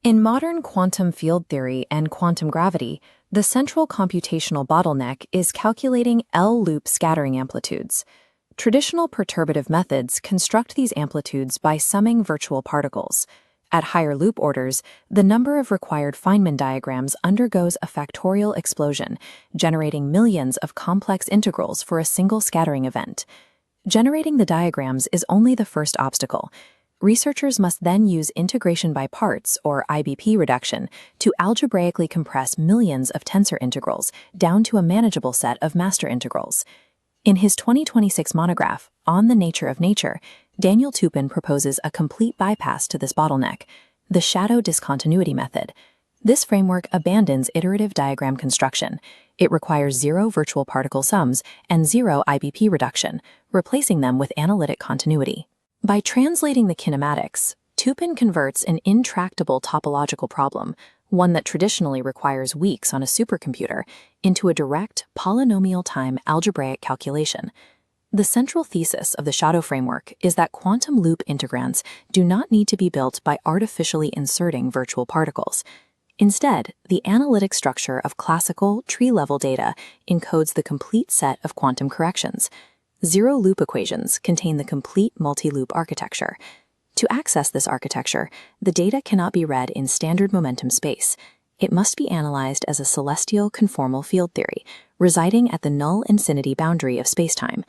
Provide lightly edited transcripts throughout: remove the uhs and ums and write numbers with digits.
In modern quantum field theory and quantum gravity, the central computational bottleneck is calculating L-loop scattering amplitudes. Traditional perturbative methods construct these amplitudes by summing virtual particles. At higher loop orders, the number of required Feynman diagrams undergoes a factorial explosion, generating millions of complex integrals for a single scattering event. Generating the diagrams is only the first obstacle. Researchers must then use integration by parts, or IBP reduction, to algebraically compress millions of tensor integrals down to a manageable set of master integrals. In his 2026 monograph, On the Nature of Nature, Daniel Toupin proposes a complete bypass to this bottleneck, the shadow discontinuity method. This framework abandons iterative diagram construction. It requires zero virtual particle sums and zero IBP reduction, replacing them with analytic continuity. By translating the kinematics, Toupin converts an intractable topological problem, one that traditionally requires weeks on a supercomputer, into a direct, polynomial-time algebraic calculation. The central thesis of the shadow framework is that quantum loop integrands do not need to be built by artificially inserting virtual particles. Instead, the analytic structure of classical, tree-level data encodes the complete set of quantum corrections. Zero-loop equations contain the complete multi-loop architecture. To access this architecture, the data cannot be read in standard momentum space. It must be analyzed as a celestial conformal field theory, residing at the null-infinity boundary of spacetime.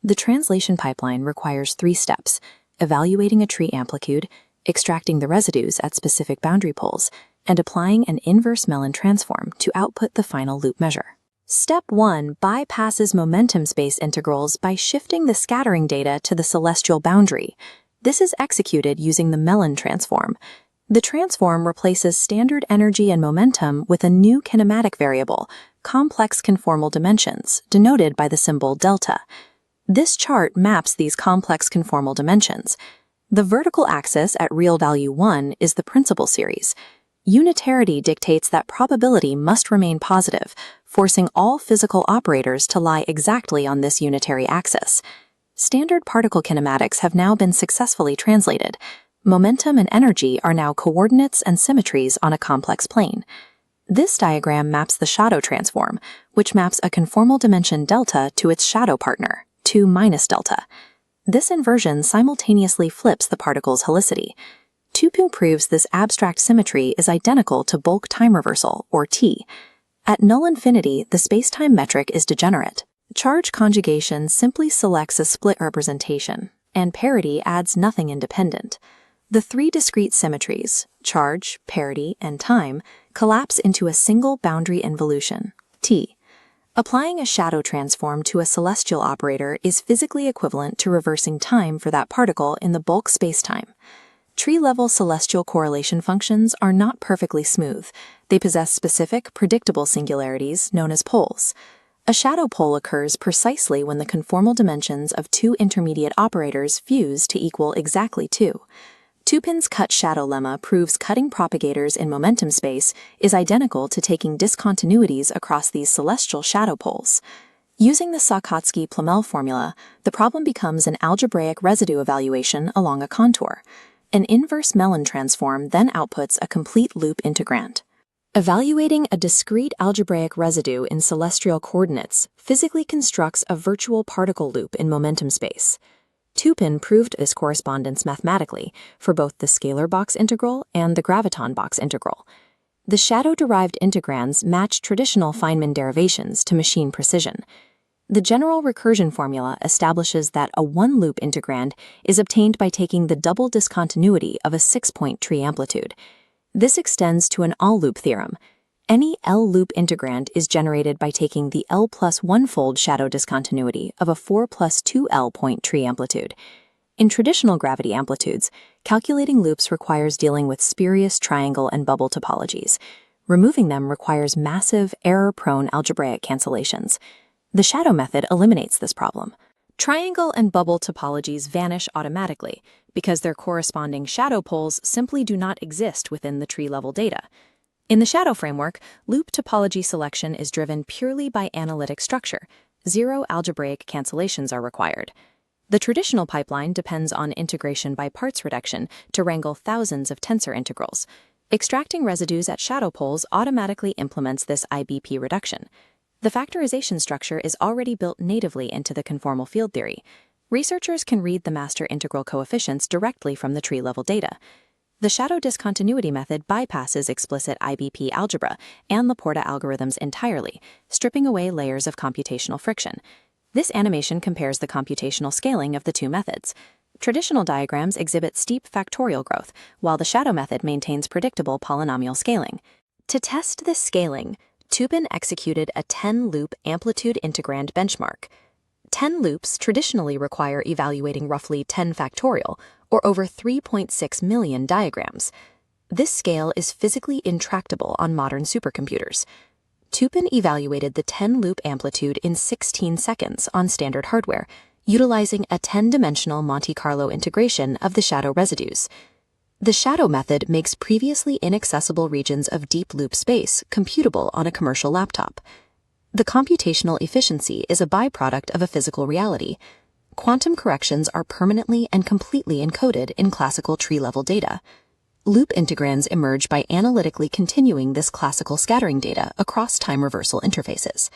The translation pipeline requires 3 steps: evaluating a tree amplitude, extracting the residues at specific boundary poles, and applying an inverse Mellin transform to output the final loop measure. Step 1 bypasses momentum space integrals by shifting the scattering data to the celestial boundary. This is executed using the Mellin transform. The transform replaces standard energy and momentum with a new kinematic variable, complex conformal dimensions, denoted by the symbol delta. This chart maps these complex conformal dimensions. The vertical axis at real value 1 is the principal series. Unitarity dictates that probability must remain positive, forcing all physical operators to lie exactly on this unitary axis. Standard particle kinematics have now been successfully translated. Momentum and energy are now coordinates and symmetries on a complex plane. This diagram maps the shadow transform, which maps a conformal dimension delta to its shadow partner, 2 minus delta. This inversion simultaneously flips the particle's helicity. Toupin proves this abstract symmetry is identical to bulk time reversal, or T. At null infinity, the spacetime metric is degenerate. Charge conjugation simply selects a split representation, and parity adds nothing independent. The 3 discrete symmetries, charge, parity, and time, collapse into a single boundary involution, T. Applying a shadow transform to a celestial operator is physically equivalent to reversing time for that particle in the bulk spacetime. Tree-level celestial correlation functions are not perfectly smooth. They possess specific, predictable singularities known as poles. A shadow pole occurs precisely when the conformal dimensions of 2 intermediate operators fuse to equal exactly 2. Toupin's cut-shadow lemma proves cutting propagators in momentum space is identical to taking discontinuities across these celestial shadow poles. Using the Sokotski-Plomel formula, the problem becomes an algebraic residue evaluation along a contour. An inverse Mellin transform then outputs a complete loop integrand. Evaluating a discrete algebraic residue in celestial coordinates physically constructs a virtual particle loop in momentum space. Toupin proved this correspondence mathematically for both the scalar box integral and the graviton box integral. The shadow-derived integrands match traditional Feynman derivations to machine precision. The general recursion formula establishes that a one-loop integrand is obtained by taking the double discontinuity of a 6-point tree amplitude. This extends to an all-loop theorem. Any L-loop integrand is generated by taking the L plus 1-fold shadow discontinuity of a 4 plus 2L point tree amplitude. In traditional gravity amplitudes, calculating loops requires dealing with spurious triangle and bubble topologies. Removing them requires massive, error-prone algebraic cancellations. The shadow method eliminates this problem. Triangle and bubble topologies vanish automatically because their corresponding shadow poles simply do not exist within the tree-level data. In the shadow framework, loop topology selection is driven purely by analytic structure. 0 algebraic cancellations are required. The traditional pipeline depends on integration by parts reduction to wrangle thousands of tensor integrals. Extracting residues at shadow poles automatically implements this IBP reduction. The factorization structure is already built natively into the conformal field theory. Researchers can read the master integral coefficients directly from the tree-level data. The shadow discontinuity method bypasses explicit IBP algebra and Laporta algorithms entirely, stripping away layers of computational friction. This animation compares the computational scaling of the two methods. Traditional diagrams exhibit steep factorial growth, while the shadow method maintains predictable polynomial scaling. To test this scaling, Tupin executed a 10-loop amplitude integrand benchmark. 10 loops traditionally require evaluating roughly 10 factorial, or over 3.6 million diagrams. This scale is physically intractable on modern supercomputers. Tupin evaluated the 10-loop amplitude in 16 seconds on standard hardware, utilizing a 10-dimensional Monte Carlo integration of the shadow residues. The shadow method makes previously inaccessible regions of deep loop space computable on a commercial laptop. The computational efficiency is a byproduct of a physical reality. Quantum corrections are permanently and completely encoded in classical tree-level data. Loop integrands emerge by analytically continuing this classical scattering data across time reversal interfaces.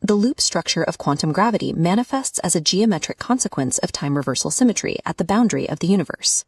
The loop structure of quantum gravity manifests as a geometric consequence of time reversal symmetry at the boundary of the universe.